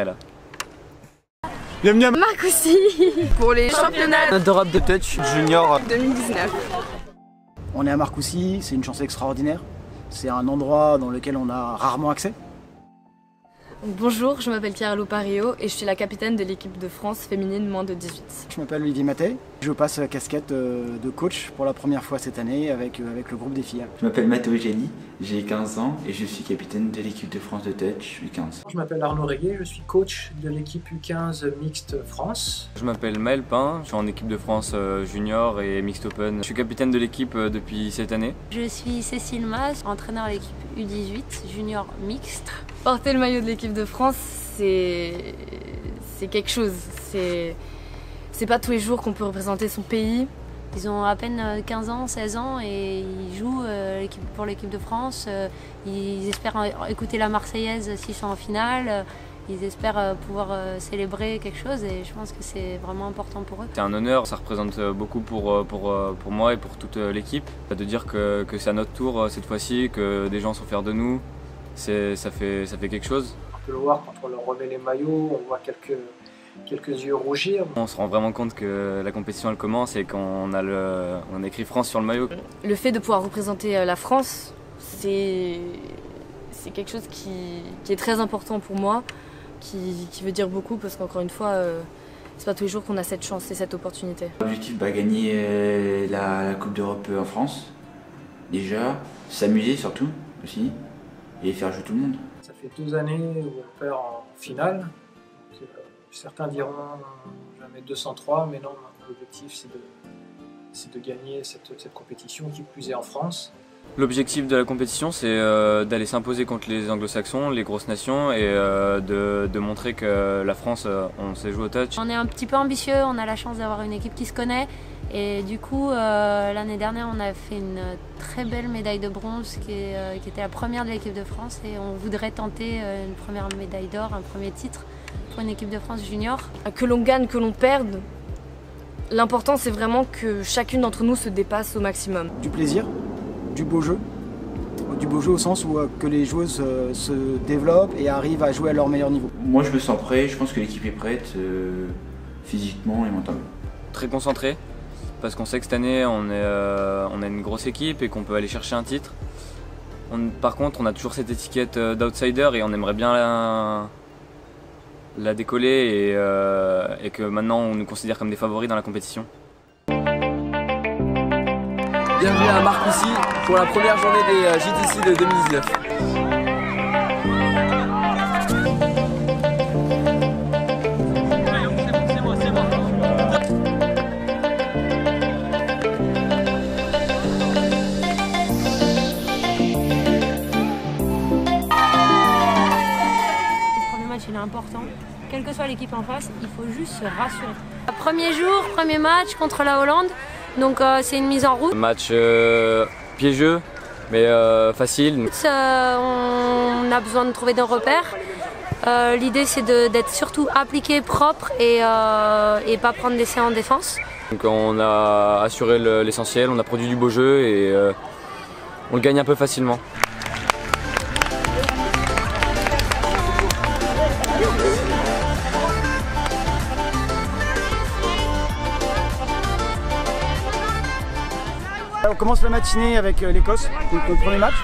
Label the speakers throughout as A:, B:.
A: est là.
B: Bienvenue à
C: Marcoussis pour les championnats
A: d'Europe de touch junior
C: 2019.
B: On est à Marcoussis, c'est une chance extraordinaire. C'est un endroit dans lequel on a rarement accès.
C: Bonjour, je m'appelle Chiara Lopario et je suis la capitaine de l'équipe de France féminine moins de 18.
B: Je m'appelle Olivier Mattei, je passe la casquette de coach pour la première fois cette année avec le groupe des filles.
D: Je m'appelle Matteo Gelli, j'ai 15 ans et je suis capitaine de l'équipe de France de touch U15.
E: Je m'appelle Arnaud Rayet, je suis coach de l'équipe U15 mixte France.
A: Je m'appelle Maël Pain, je suis en équipe de France junior et mixed open. Je suis capitaine de l'équipe depuis cette année.
F: Je suis Cécile Mas, entraîneur à l'équipe U18 junior mixte.
C: Porter le maillot de l'équipe de France, c'est quelque chose. C'est pas tous les jours qu'on peut représenter son pays.
F: Ils ont à peine 15 ans, 16 ans et ils jouent pour l'équipe de France. Ils espèrent écouter la Marseillaise s'ils sont en finale. Ils espèrent pouvoir célébrer quelque chose et je pense que c'est vraiment important pour eux.
A: C'est un honneur, ça représente beaucoup pour moi et pour toute l'équipe. De dire que c'est à notre tour cette fois-ci, que des gens sont fiers de nous, ça fait quelque chose.
E: On peut le voir quand on leur remet les maillots, on voit quelques yeux rougir.
A: On se rend vraiment compte que la compétition elle commence et qu'on a écrit France sur le maillot.
C: Le fait de pouvoir représenter la France, c'est quelque chose qui est très important pour moi, qui veut dire beaucoup parce qu'encore une fois, c'est pas tous les jours qu'on a cette chance et cette opportunité.
D: L'objectif, gagner la Coupe d'Europe en France, déjà, s'amuser surtout aussi et faire jouer tout le monde.
E: Ça fait 2 années où on perd en finale. Certains diront jamais 203, mais non, l'objectif c'est de gagner cette compétition qui plus est en France.
A: L'objectif de la compétition c'est d'aller s'imposer contre les anglo-saxons, les grosses nations et de montrer que la France, on sait jouer au touch.
F: On est un petit peu ambitieux, on a la chance d'avoir une équipe qui se connaît et du coup l'année dernière on a fait une très belle médaille de bronze qui était la première de l'équipe de France et on voudrait tenter une première médaille d'or, un premier titre pour une équipe de France junior.
C: Que l'on gagne, que l'on perde, l'important c'est vraiment que chacune d'entre nous se dépasse au maximum.
B: Du plaisir, du beau jeu au sens où que les joueuses se développent et arrivent à jouer à leur meilleur niveau.
D: Moi je me sens prêt, je pense que l'équipe est prête physiquement et mentalement.
A: Très concentré parce qu'on sait que cette année on a une grosse équipe et qu'on peut aller chercher un titre. Par contre on a toujours cette étiquette d'outsider et on aimerait bien la décoller et que maintenant on nous considère comme des favoris dans la compétition.
G: Bienvenue à Marcoussis pour la première journée des JTC de 2019.
F: Le premier match il est important. Quelle que soit l'équipe en face, il faut juste se rassurer. Premier jour, premier match contre la Hollande. Donc c'est une mise en route.
A: Match piégeux mais facile.
F: On a besoin de trouver des repères. L'idée c'est d'être surtout appliqué, propre et pas prendre d'essais en défense.
A: Donc on a assuré l'essentiel, on a produit du beau jeu et on le gagne un peu facilement.
B: On commence la matinée avec l'Écosse, donc le premier match.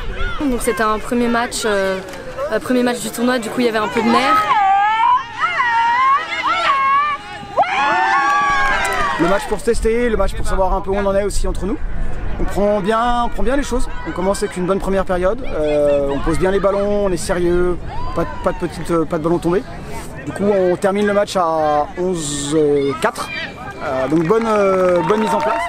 C: Donc c'était un premier match du tournoi, du coup il y avait un peu de nerfs.
B: Le match pour se tester, le match pour savoir un peu où on en est aussi entre nous. On prend bien les choses, on commence avec une bonne première période, on pose bien les ballons, on est sérieux, pas de ballons tombés. Du coup on termine le match à 11-4, donc bonne mise en place.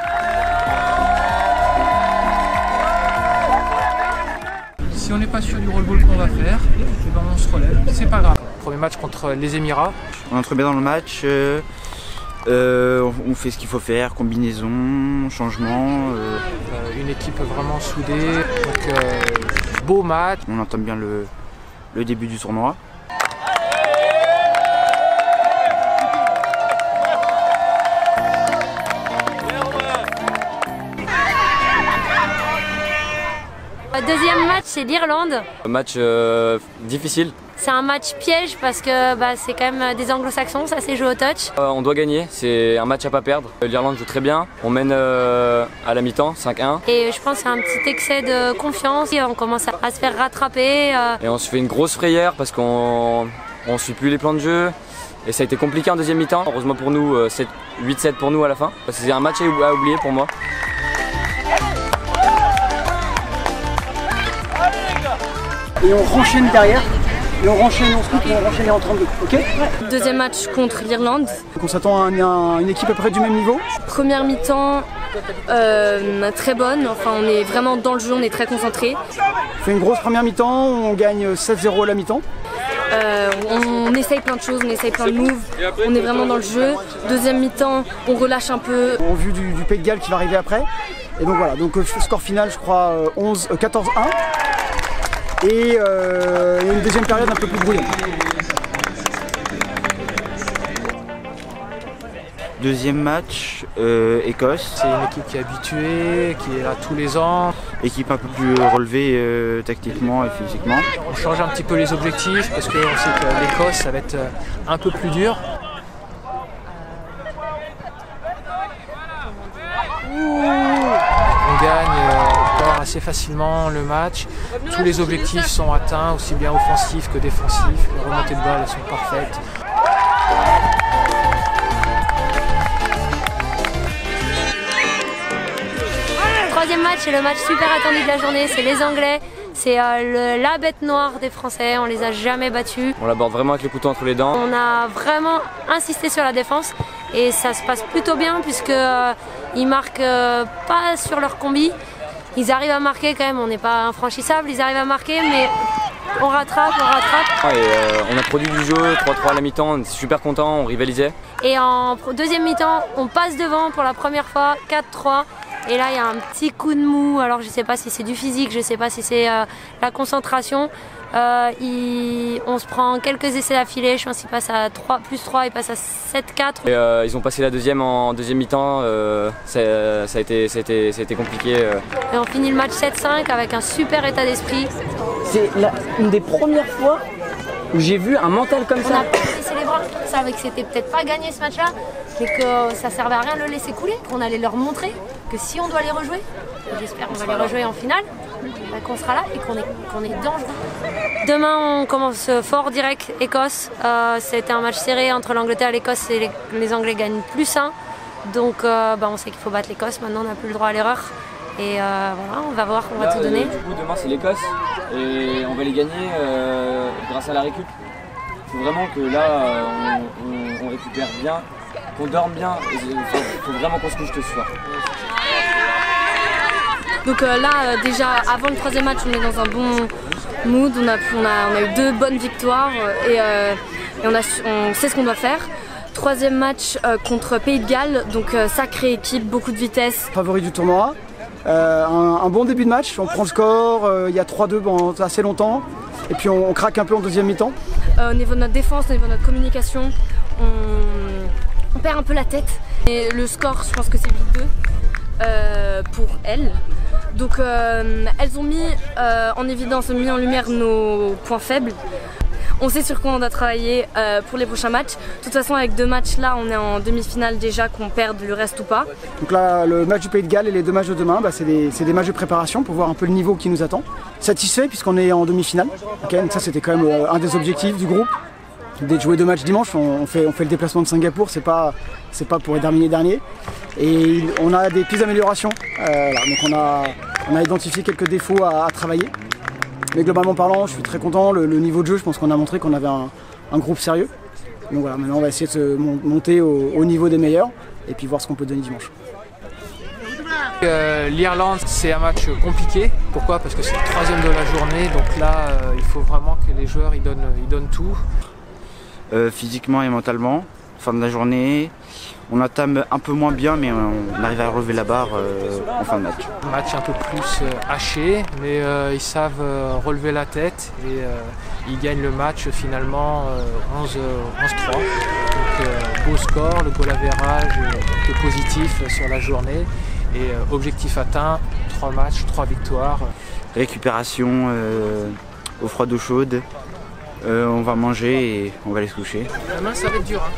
E: Si on n'est pas sûr du roll-ball qu'on va faire, eh ben on se relève, c'est pas grave. Premier match contre les Émirats.
D: On entre bien dans le match, on fait ce qu'il faut faire, combinaison, changement.
E: Une équipe vraiment soudée, donc beau match.
D: On entame bien le début du tournoi.
F: deuxième match, c'est l'Irlande.
A: Match difficile.
F: C'est un match piège parce que c'est quand même des anglo-saxons, ça s'est joué au touch.
A: On doit gagner, c'est un match à pas perdre. L'Irlande joue très bien, on mène à la mi-temps, 5-1.
F: Et je pense que c'est un petit excès de confiance, on commence à se faire rattraper.
A: Et on se fait une grosse frayeur parce qu'on ne suit plus les plans de jeu. Et ça a été compliqué en deuxième mi-temps. Heureusement pour nous, 8-7 pour nous à la fin. C'est un match à oublier pour moi.
B: Et on renchaîne derrière. Et on renchaîne en scoop et on renchaîne en 32, ok?
C: Deuxième match contre l'Irlande.
B: Donc on s'attend à une équipe à peu près du même niveau.
C: Première mi-temps très bonne, enfin on est vraiment dans le jeu, on est très concentré.
B: On fait une grosse première mi-temps, on gagne 7-0 à la mi-temps.
C: On essaye plein de choses, on essaye plein de moves, on est vraiment dans le jeu. Deuxième mi-temps, on relâche un peu.
B: En vue du Pays de Galles qui va arriver après. Et donc voilà, donc score final je crois 14-1. Et une deuxième période un peu plus brouillante.
D: Deuxième match, Écosse.
E: C'est une équipe qui est habituée, qui est là tous les ans.
D: Équipe un peu plus relevée tactiquement et physiquement.
E: On change un petit peu les objectifs parce qu'on sait que l'Écosse, ça va être un peu plus dur. On gagne encore assez facilement le match. Tous les objectifs sont atteints, aussi bien offensifs que défensifs. Les remontées de balles sont parfaites.
F: Troisième match, c'est le match super attendu de la journée, c'est les Anglais. C'est la bête noire des Français, on les a jamais battus.
A: On l'aborde vraiment avec le couteau entre les dents.
F: On a vraiment insisté sur la défense et ça se passe plutôt bien puisque ils marquent pas sur leur combi. Ils arrivent à marquer quand même, on n'est pas infranchissable, ils arrivent à marquer mais on rattrape.
A: Et on a produit du jeu, 3-3 à la mi-temps, on était super contents, on rivalisait.
F: Et en deuxième mi-temps, on passe devant pour la première fois, 4-3. Et là, il y a un petit coup de mou. Alors, je ne sais pas si c'est du physique, je ne sais pas si c'est la concentration. On se prend quelques essais d'affilée. Je pense qu'il passe à 3+3, il passe à 7-4.
A: Et, ils ont passé la deuxième en deuxième mi-temps. Ça a été compliqué.
F: Et on finit le match 7-5 avec un super état d'esprit.
G: C'est une des premières fois où j'ai vu un mental comme
F: On
G: ça.
F: a pas baissé les bras. On savait que c'était peut-être pas gagné ce match-là, mais que ça servait à rien de le laisser couler, qu'on allait leur montrer que si on doit les rejouer, et j'espère qu'on va les rejouer en finale, qu'on sera là et qu'on est dangereux. Demain, on commence fort direct, Écosse. C'était un match serré entre l'Angleterre et l'Écosse et les Anglais gagnent +1. Donc on sait qu'il faut battre l'Écosse, maintenant on n'a plus le droit à l'erreur. Et voilà, on va voir, on va tout donner.
A: Du coup, demain c'est l'Écosse et on va les gagner grâce à la récup. Il faut vraiment que là, on récupère bien, qu'on dorme bien. Il faut vraiment qu'on se couche ce soir.
C: Donc là, déjà, avant le troisième match, on est dans un bon mood. On a eu 2 bonnes victoires et on sait ce qu'on doit faire. Troisième match contre Pays de Galles, donc sacrée équipe, beaucoup de vitesse.
B: Favori du tournoi. Un bon début de match, on prend le score, il y a 3-2 pendant assez longtemps. Et puis on craque un peu en deuxième mi-temps.
C: Au niveau de notre défense, au niveau de notre communication, on perd un peu la tête. Et le score, je pense que c'est 8-2 pour elles. Donc elles ont mis en évidence, mis en lumière nos points faibles. On sait sur quoi on doit travailler pour les prochains matchs. De toute façon, avec 2 matchs là, on est en demi-finale déjà, qu'on perde le reste ou pas.
B: Donc là, le match du Pays de Galles et les 2 matchs de demain, c'est des matchs de préparation pour voir un peu le niveau qui nous attend. Satisfait puisqu'on est en demi-finale. Okay, donc ça, c'était quand même un des objectifs du groupe. De jouer 2 matchs dimanche, on fait le déplacement de Singapour, c'est pas pour terminer dernier. Et on a des pistes d'amélioration. Donc on a identifié quelques défauts à travailler. Mais globalement parlant, je suis très content. Le niveau de jeu, je pense qu'on a montré qu'on avait un groupe sérieux. Donc voilà, maintenant on va essayer de se monter au niveau des meilleurs et puis voir ce qu'on peut donner dimanche.
E: L'Irlande, c'est un match compliqué. Pourquoi? Parce que c'est le 3e de la journée. Donc là, il faut vraiment que les joueurs ils donnent tout.
D: Physiquement et mentalement, fin de la journée. On entame un peu moins bien, mais on arrive à relever la barre en fin de match.
E: Un match un peu plus haché, mais ils savent relever la tête et ils gagnent le match finalement 11-3. Donc beau score, le goal average est positif sur la journée Et objectif atteint, 3 matchs, 3 victoires.
D: Récupération au froid d'eau chaude. On va manger et on va aller se coucher.
E: Demain ça va être dur, hein.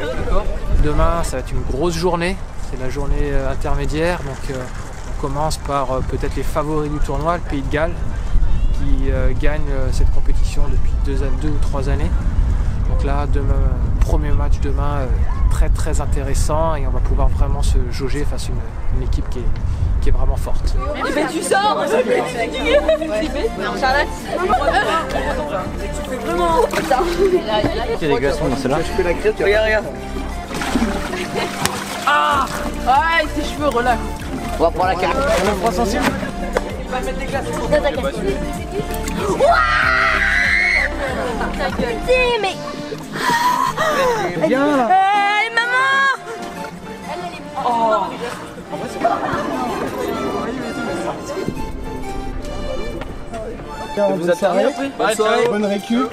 E: D'accord. Demain ça va être une grosse journée, c'est la journée intermédiaire, donc on commence par peut-être les favoris du tournoi, le Pays de Galles, qui gagne cette compétition depuis 2 ou 3 années. Donc là, demain, premier match demain, très intéressant, et on va pouvoir vraiment se jauger face à une équipe qui est vraiment forte.
H: Mais tu sors. Charlotte. Tu fais vraiment.
D: Il y a des glaçons dans celle-là.
G: Je peux la crête. Regarde.
H: Ah ouais, tes cheveux, relax.
G: On va prendre la carte.
B: On est 3 sensibles.
H: Il va mettre des glaces.
C: Mais
B: Viens là.
C: hey, maman.
B: Vous attendez.
G: Bonne soirée.
B: Bonne récup.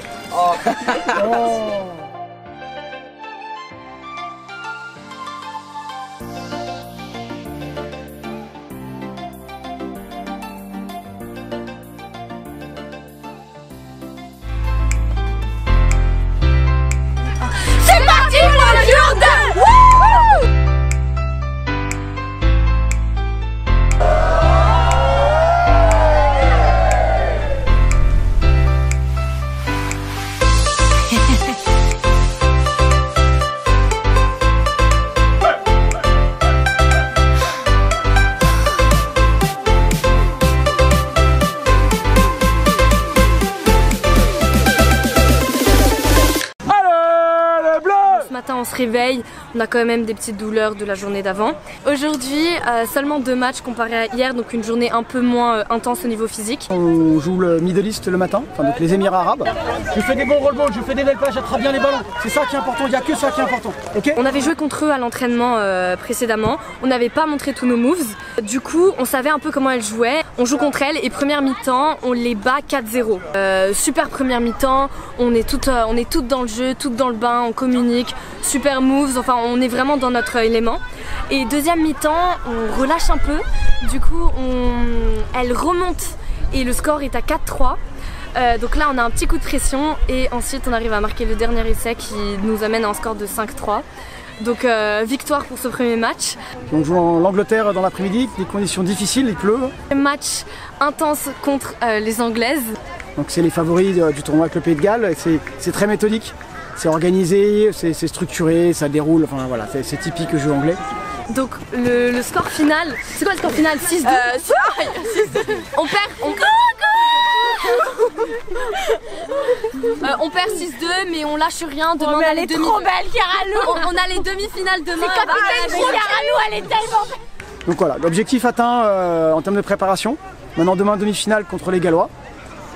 C: C'est parti pour le jour 2. Ce matin on se réveille, on a quand même des petites douleurs de la journée d'avant. Aujourd'hui seulement 2 matchs comparé à hier, donc une journée un peu moins intense au niveau physique.
B: On joue le Middle East le matin, enfin donc les Émirats arabes. Je fais des bons roll-balls, je fais des belles passes, j'attrape bien les ballons. C'est ça qui est important, il n'y a que ça qui est important. Ok.
C: On avait joué contre eux à l'entraînement précédemment, on n'avait pas montré tous nos moves. Du coup on savait un peu comment elles jouaient. On joue contre elles et première mi-temps on les bat 4-0. Super première mi-temps, on est toutes dans le jeu, toutes dans le bain, on communique, super moves, enfin on est vraiment dans notre élément. Et deuxième mi-temps on relâche un peu, du coup elles remontent et le score est à 4-3. Donc là on a un petit coup de pression et ensuite on arrive à marquer le dernier essai qui nous amène à un score de 5-3. Donc victoire pour ce premier match.
B: On joue en l'Angleterre dans l'après-midi, des conditions difficiles, il pleut.
C: Match intense contre les Anglaises.
B: Donc c'est les favoris du tournoi avec le Pays de Galles, c'est très méthodique, c'est organisé, c'est structuré, ça déroule, enfin voilà, c'est typique jeu anglais.
C: Donc le score final, c'est quoi le score final? 6-2 On perd, on perd 6-2 mais on lâche rien. Demain,
H: mais elle est trop belle, Caralou.
C: On a les demi-finales demain.
H: C'est capitaine Caralou, elle est tellement belle.
B: Donc voilà, l'objectif atteint en termes de préparation. Maintenant demain demi-finale contre les Gallois.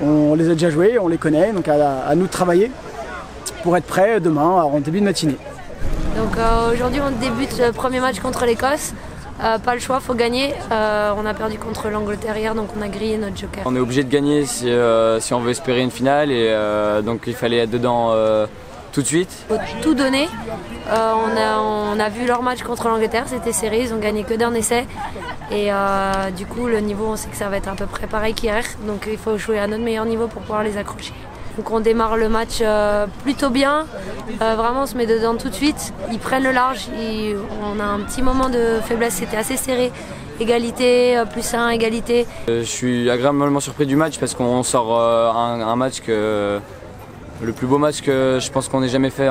B: On les a déjà joués, on les connaît, donc à nous de travailler pour être prêts demain en début de matinée.
F: Donc aujourd'hui on débute le premier match contre l'Écosse. Pas le choix, faut gagner. On a perdu contre l'Angleterre hier, donc on a grillé notre joker.
A: On est obligé de gagner si on veut espérer une finale, et donc il fallait être dedans tout de suite.
F: Faut tout donner. On a vu leur match contre l'Angleterre, c'était serré, ils ont gagné que d'un essai. Et du coup le niveau, on sait que ça va être à peu près pareil qu'hier. Donc il faut jouer à notre meilleur niveau pour pouvoir les accrocher. Donc on démarre le match plutôt bien, vraiment on se met dedans tout de suite. Ils prennent le large, on a un petit moment de faiblesse, c'était assez serré. Égalité, +1, égalité.
A: Je suis agréablement surpris du match parce qu'on sort un match le plus beau match que je pense qu'on ait jamais fait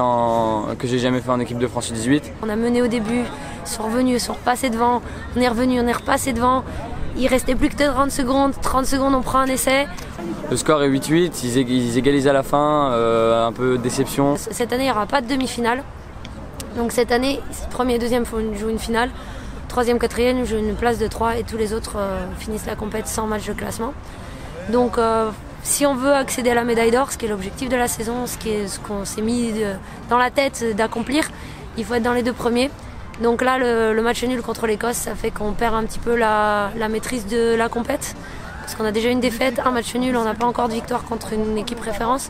A: que j'ai jamais fait en équipe de France U18.
F: On a mené au début, ils sont revenus, ils sont repassés devant, on est revenu, on est repassé devant. Il restait plus que 30 secondes, on prend un essai.
A: Le score est 8-8, ils égalisent à la fin, un peu déception.
F: Cette année il n'y aura pas de demi-finale. Donc cette année, premier et deuxième jouent une finale. Troisième, quatrième jouent une place de 3 et tous les autres finissent la compétition sans match de classement. Donc si on veut accéder à la médaille d'or, ce qui est l'objectif de la saison, ce qu'on s'est mis dans la tête d'accomplir, il faut être dans les 2 premiers. Donc là, le match nul contre l'Écosse, ça fait qu'on perd un petit peu la maîtrise de la compète. Parce qu'on a déjà une défaite, un match nul, on n'a pas encore de victoire contre une équipe référence.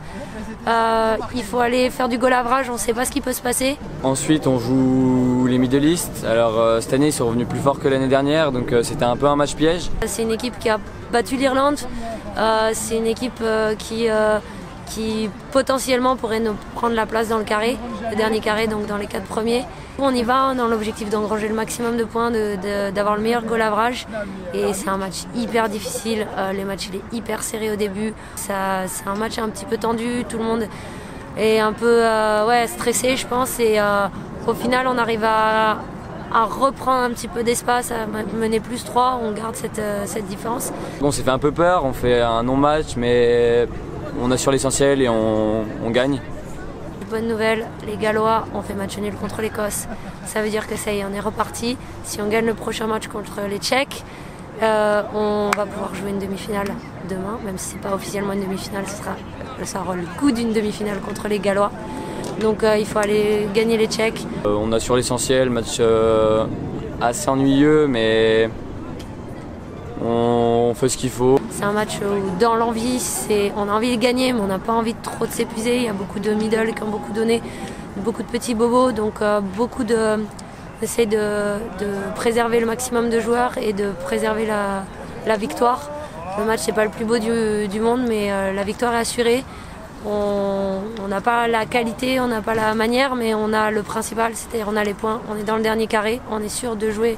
F: Il faut aller faire du goal average, on ne sait pas ce qui peut se passer.
A: Ensuite, on joue joue les Middle East. Alors cette année ils sont revenus plus forts que l'année dernière, donc c'était un peu un match piège.
F: C'est une équipe qui a battu l'Irlande, c'est une équipe qui potentiellement pourrait nous prendre la place dans le carré, le dernier carré, donc dans les 4 premiers. On y va dans l'objectif d'engranger le maximum de points, d'avoir le meilleur goal average. Et c'est un match hyper difficile, le match il est hyper serré au début. C'est un match un petit peu tendu, tout le monde est un peu stressé je pense. Et au final on arrive à reprendre un petit peu d'espace, à mener +3, on garde cette différence.
A: Bon, on s'est fait un peu peur, on fait un non-match, mais on assure l'essentiel et on gagne.
F: Bonne nouvelle, les Gallois ont fait match nul contre l'Écosse. Ça veut dire que ça y est, on est reparti. Si on gagne le prochain match contre les Tchèques, on va pouvoir jouer une demi-finale demain, même si ce n'est pas officiellement une demi-finale, ça aura le goût d'une demi-finale contre les Gallois. Donc il faut aller gagner les Tchèques.
A: On assure l'essentiel, match assez ennuyeux, mais on fait ce qu'il faut.
F: C'est un match où dans l'envie, on a envie de gagner, mais on n'a pas envie de trop de s'épuiser. Il y a beaucoup de middle qui ont beaucoup donné, beaucoup de petits bobos, donc d'essayer de préserver le maximum de joueurs et de préserver la victoire. Le match c'est pas le plus beau du monde, mais la victoire est assurée. On n'a pas la qualité, on n'a pas la manière, mais on a le principal, c'est-à-dire on a les points, on est dans le dernier carré, on est sûr de jouer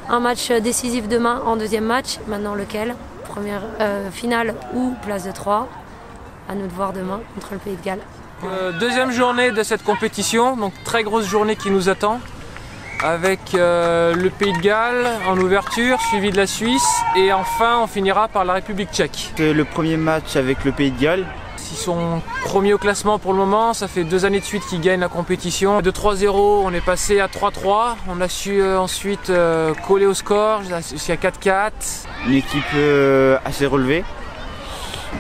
F: un match décisif demain en deuxième match. Maintenant lequel? Première finale ou place de 3? À nous de voir demain contre le Pays de Galles.
I: Deuxième journée de cette compétition, donc très grosse journée qui nous attend, avec le Pays de Galles en ouverture, suivi de la Suisse, et enfin on finira par la République tchèque.
D: Le premier match avec le Pays de Galles.
I: Ils sont premiers au classement pour le moment, ça fait 2 années de suite qu'ils gagnent la compétition. De 3-0, on est passé à 3-3, on a su ensuite coller au score jusqu'à 4-4.
D: Une équipe assez relevée,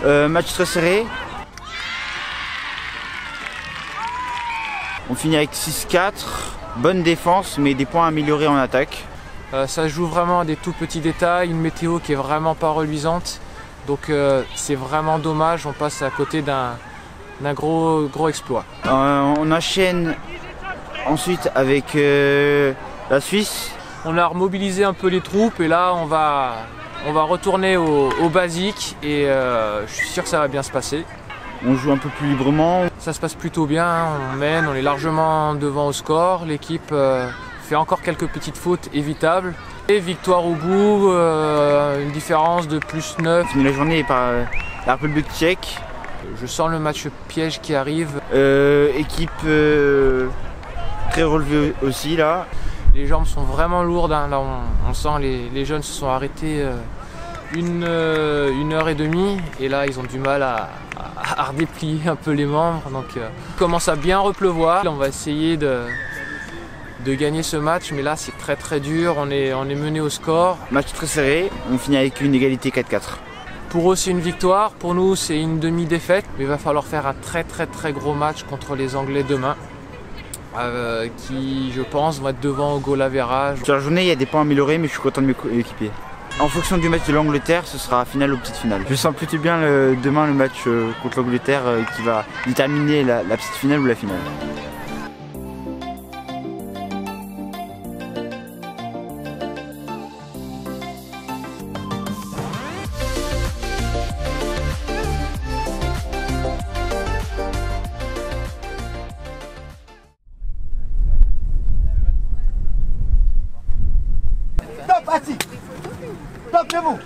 D: match très serré. On finit avec 6-4, bonne défense mais des points améliorés en attaque.
I: Ça joue vraiment à des tout petits détails, une météo qui est vraiment pas reluisante. Donc c'est vraiment dommage, on passe à côté d'un gros exploit.
D: On enchaîne ensuite avec la Suisse.
I: On a remobilisé un peu les troupes et là on va retourner au basique et je suis sûr que ça va bien se passer.
D: On joue un peu plus librement.
I: Ça se passe plutôt bien, on mène, on est largement devant au score. L'équipe fait encore quelques petites fautes évitables. Et victoire au bout, une différence de +9.
D: On finit la journée par la République tchèque.
I: Je sens le match piège qui arrive.
D: Équipe très relevée aussi là.
I: Les jambes sont vraiment lourdes, hein. Là on sent les jeunes se sont arrêtés 1h30 et là ils ont du mal à redéplier un peu les membres. Donc il commence à bien repleuvoir. Là, on va essayer de gagner ce match, mais là c'est très dur, on est mené au score.
D: Match très serré, on finit avec une égalité 4-4.
I: Pour eux c'est une victoire, pour nous c'est une demi-défaite, mais il va falloir faire un très gros match contre les Anglais demain, qui je pense vont être devant au goal average.
D: Sur la journée il y a des points améliorés, mais je suis content de m'équiper. En fonction du match de l'Angleterre, ce sera finale ou petite finale. Je sens plutôt bien demain le match contre l'Angleterre qui va déterminer la petite finale ou la finale.
J: Assis. Top, debout.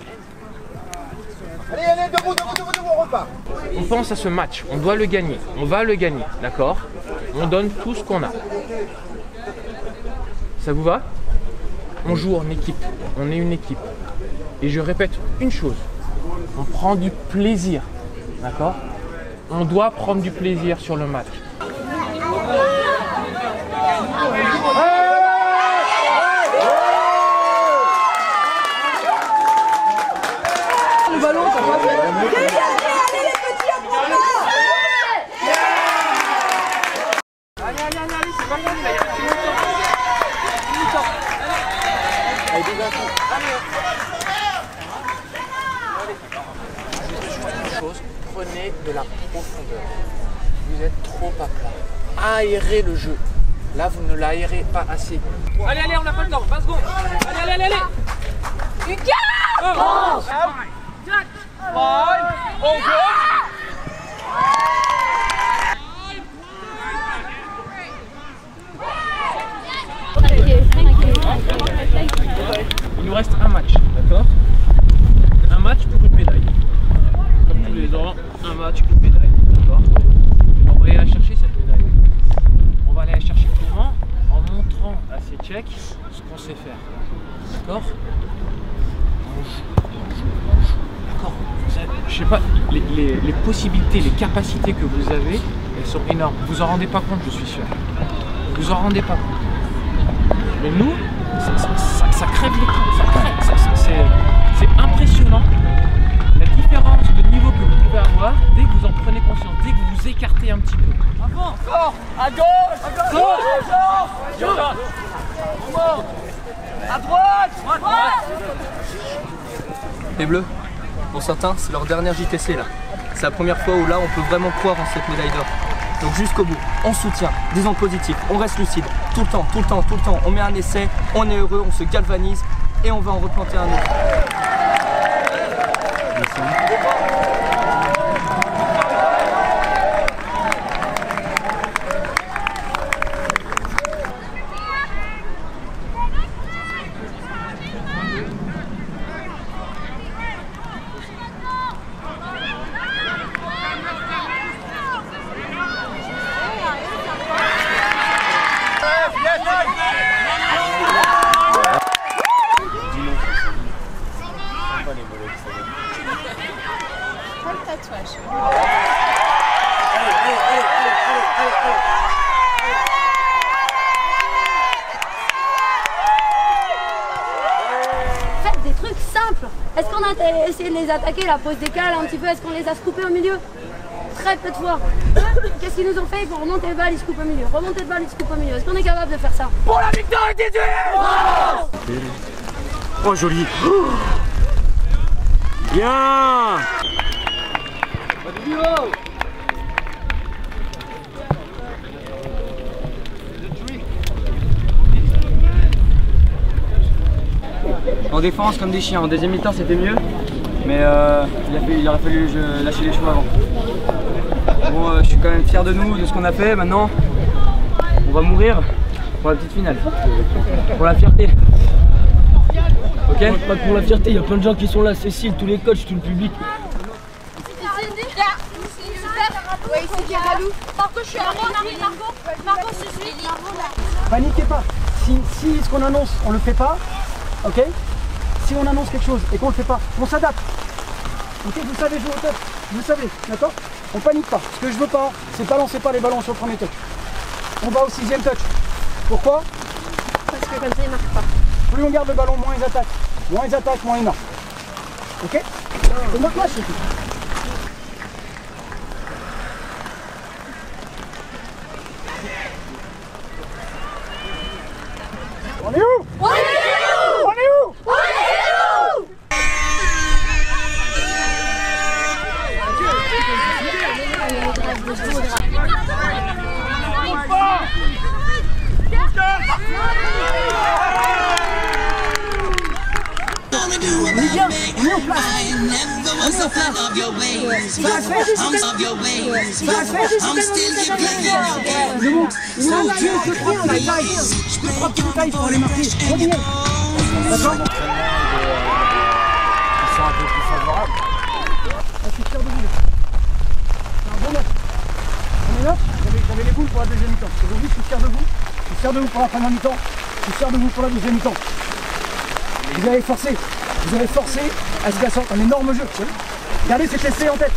J: Allez, debout, on repart.
I: On pense à ce match, on doit le gagner, on va le gagner, d'accord? On donne tout ce qu'on a. Ça vous va? On joue en équipe, on est une équipe. Et je répète une chose, on prend du plaisir, d'accord? On doit prendre du plaisir sur le match.
H: Le ballon, ça va.
I: Allez, c'est pas fini, là, il y a une chose, prenez de la profondeur. Vous êtes trop à plat. Aérez le jeu. Là, vous ne l'aérez pas assez. Allez, allez, on n'a pas le temps. 20 secondes. Allez, allez, allez, allez. France. Il nous reste un match, d'accord? Un match pour une médaille. Comme tous les ans, un match, une médaille, d'accord? On va aller la chercher cette médaille. On va aller la chercher comment? En montrant à ces Tchèques ce qu'on sait faire. D'accord? D'accord? Je sais pas, les possibilités, les capacités que vous avez, elles sont énormes. Vous en rendez pas compte, je suis sûr. Vous en rendez pas compte. Mais nous, ça crève l'écran, c'est impressionnant la différence de niveau que vous pouvez avoir dès que vous en prenez conscience, dès que vous vous écartez un petit peu. Avant, encore, à gauche, à gauche, à droite,
G: Les Bleus, pour certains, c'est leur dernière JTC là. C'est la première fois où là on peut vraiment croire en cette médaille d'or. Donc jusqu'au bout, on soutient, disons positif, on reste lucide, tout le temps, tout le temps, tout le temps. On met un essai, on est heureux, on se galvanise et on va en replanter un autre.
F: Faites des trucs simples. Est-ce qu'on a essayé de les attaquer, la pose décale un petit peu? Est-ce qu'on les a scoopés au milieu? Très peu de fois. Qu'est-ce qu'ils nous ont fait? Ils vont remonter le bal, ils scoopent au milieu. Remonter le bal, ils scoopent au milieu. Est-ce qu'on est capable de faire ça?
J: Pour la victoire et 18!
K: Oh joli. Bien.
L: En défense comme des chiens, en deuxième mi-temps c'était mieux, mais il aurait fallu lâcher les chevaux avant. Bon, je suis quand même fier de nous, de ce qu'on a fait. Maintenant, on va mourir pour la petite finale, pour la fierté. Ok?
M: Pas pour la fierté, il y a plein de gens qui sont là, Cécile, tous les coachs, tout le public.
B: Paniquez pas. Si ce qu'on annonce, on le fait pas, ok? Si on annonce quelque chose et qu'on le fait pas, on s'adapte. Ok, vous savez jouer au touch, vous savez, d'accord? On panique pas. Ce que je veux pas, c'est balancer pas les ballons sur le premier touch. On va au 6e touch. Pourquoi?
F: Parce que comme ça, ils marquent pas.
B: Plus on garde le ballon, moins ils attaquent. Moins ils attaquent, moins ils marquent. Ok? C'est notre match, c'est tout. On est où?
J: On est où?
B: On est où?
J: On est où?
B: On est bien, on est en place. On est en place. Ça va se faire. Ça va se faire. Le monde, Dieu, je prends la taille. Je peux prendre une taille pour aller marquer. On y est. D'accord?
D: Ils sont un peu plus favorables.
B: Je suis fier de vous. C'est un bon match. On est là. J'avais les boules pour la deuxième mi-temps. Aujourd'hui, je suis fier de vous. Je suis fier de vous pour la première mi-temps. Je suis fier de vous pour la deuxième mi-temps. Vous avez forcé à ce qu'il y ait un énorme jeu. Gardez cet essai en tête.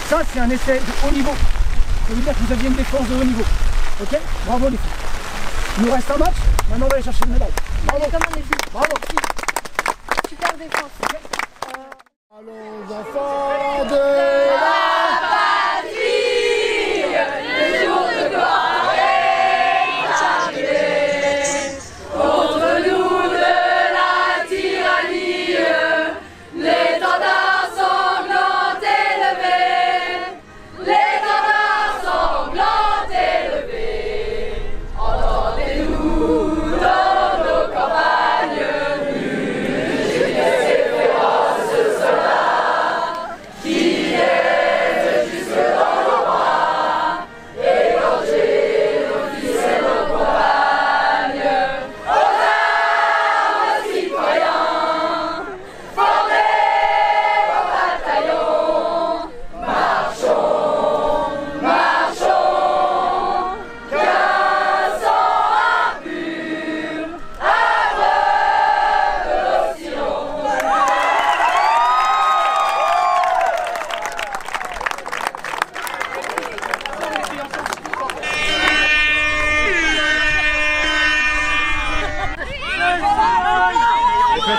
B: Ça, c'est un essai de haut niveau. Ça veut dire que vous aviez une défense de haut niveau. Ok? Bravo les filles. Il nous reste un match. Maintenant, on va aller chercher une médaille. Bravo.
F: Comment les filles?
B: Bravo.
F: Super défense.
J: Allons enfants de la
F: patrie, le jour de gloire est arrivé. Contre nous de la tyrannie, l'étendard sanglant élevé, l'étendard sanglant élevé. Entendez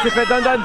K: c'est fait, Dan.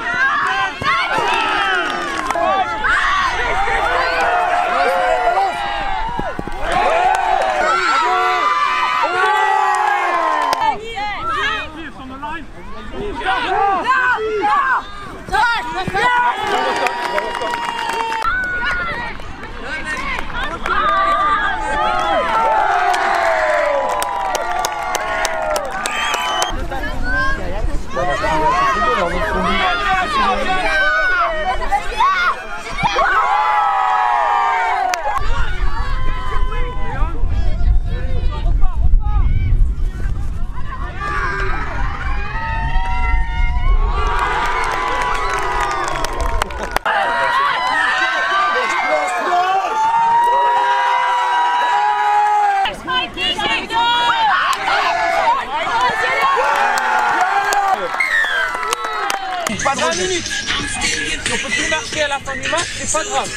I: Pas de 20 minutes. Si on peut plus marquer à la fin du match, c'est pas grave.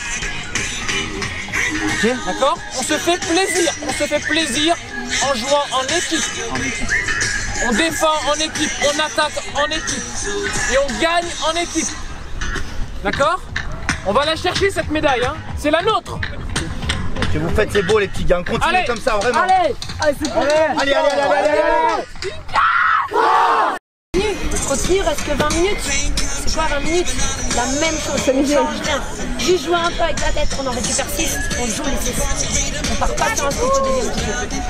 D: Ok.
I: D'accord? On se fait plaisir. On se fait plaisir en jouant en équipe. On défend en équipe, on attaque en équipe. Et on gagne en équipe. D'accord? On va la chercher cette médaille, hein. C'est la nôtre.
N: Que vous faites, c'est beau les petits gars. Continuez
I: allez,
N: comme ça, vraiment.
H: Allez, c'est bon.
N: Allez.
F: Continue, il reste que 20 minutes. C'est quoi 20 minutes? La même chose, ça ne change rien. Juste jouer un peu avec la tête, on en récupère 6, on joue les 6. On part pas sur un scoop au deuxième tour.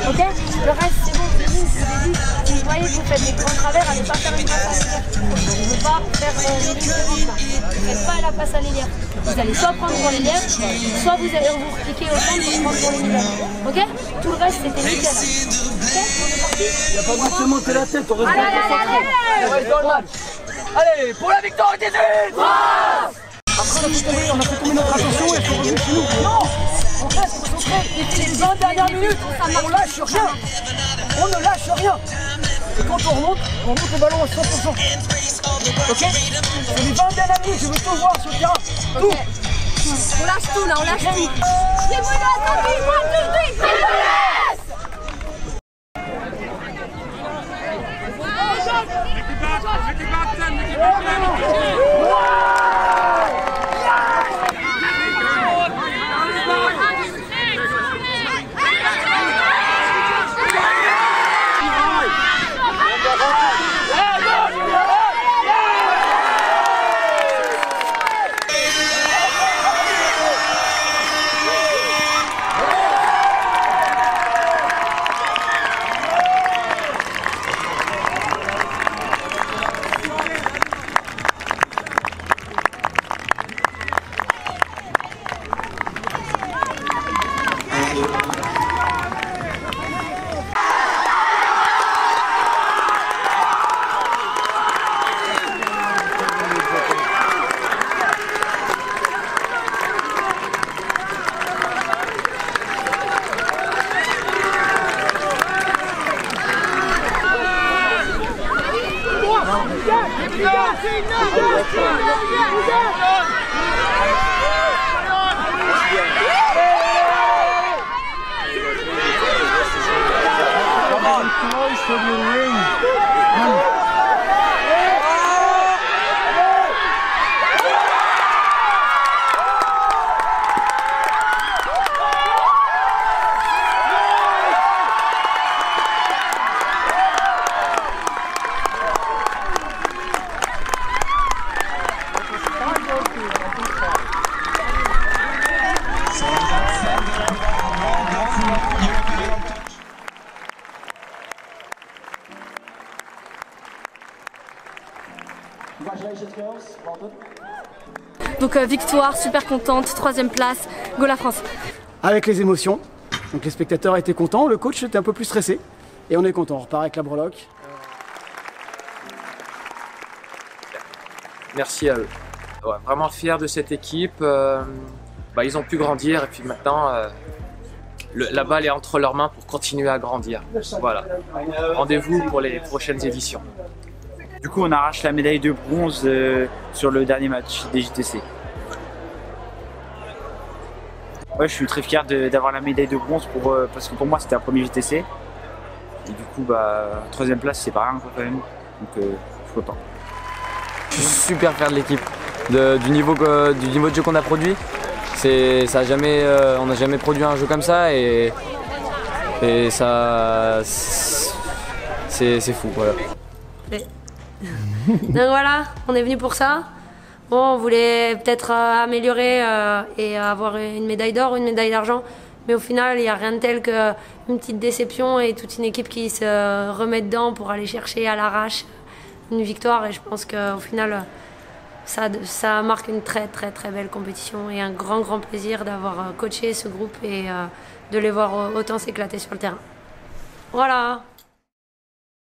F: Ok? Le reste, c'est bon, c'est bon, c'est dit. Si vous voyez que vous faites des grands travers, allez pas faire une passe à l'élève. On ne veut pas faire une ligne de vente là. Ne faites pas la passe à l'élève. Vous allez soit prendre pour l'élève, soit vous allez vous repliquer au centre pour prendre pour les niveaux. Ok? Tout le reste, c'était nickel. Ok? On est parti?
M: Il n'y a pas besoin de se monter la tête, on reste
H: On reste dans le match. Allez, pour la victoire des États-Unis.
B: Après, on a fait tomber notre attention et il faut revenir chez nous.
H: Non, on reste concentré. Les 20 dernières minutes, on lâche rien. On ne lâche rien. Et quand on remonte le ballon à 100%. Ok? C'est les 20 dernières minutes, je veux tout voir sur le terrain. Tout.
F: On lâche tout là, on lâche tout.
C: Donc victoire, super contente, 3e place, go la France.
B: Avec les émotions, donc les spectateurs étaient contents, le coach était un peu plus stressé et on est content, on repart avec la breloque.
I: Merci à eux. Ouais, vraiment fier de cette équipe. Ils ont pu grandir et puis maintenant la balle est entre leurs mains pour continuer à grandir. Voilà. Rendez-vous pour les prochaines éditions.
D: Du coup, on arrache la médaille de bronze sur le dernier match des JTC. Ouais, je suis très fier d'avoir la médaille de bronze parce que pour moi c'était un premier JTC. Et du coup, 3e place, c'est pas rien quand même. Donc, je suis content.
A: Je suis super fier de l'équipe, du niveau de jeu qu'on a produit. On n'a jamais produit un jeu comme ça et ça, c'est fou. Voilà.
F: Donc voilà, on est venu pour ça. Bon, on voulait peut-être améliorer et avoir une médaille d'or ou une médaille d'argent. Mais au final, il n'y a rien de tel qu'une petite déception et toute une équipe qui se remet dedans pour aller chercher à l'arrache une victoire. Et je pense qu'au final, ça marque une très belle compétition et un grand plaisir d'avoir coaché ce groupe et de les voir autant s'éclater sur le terrain. Voilà.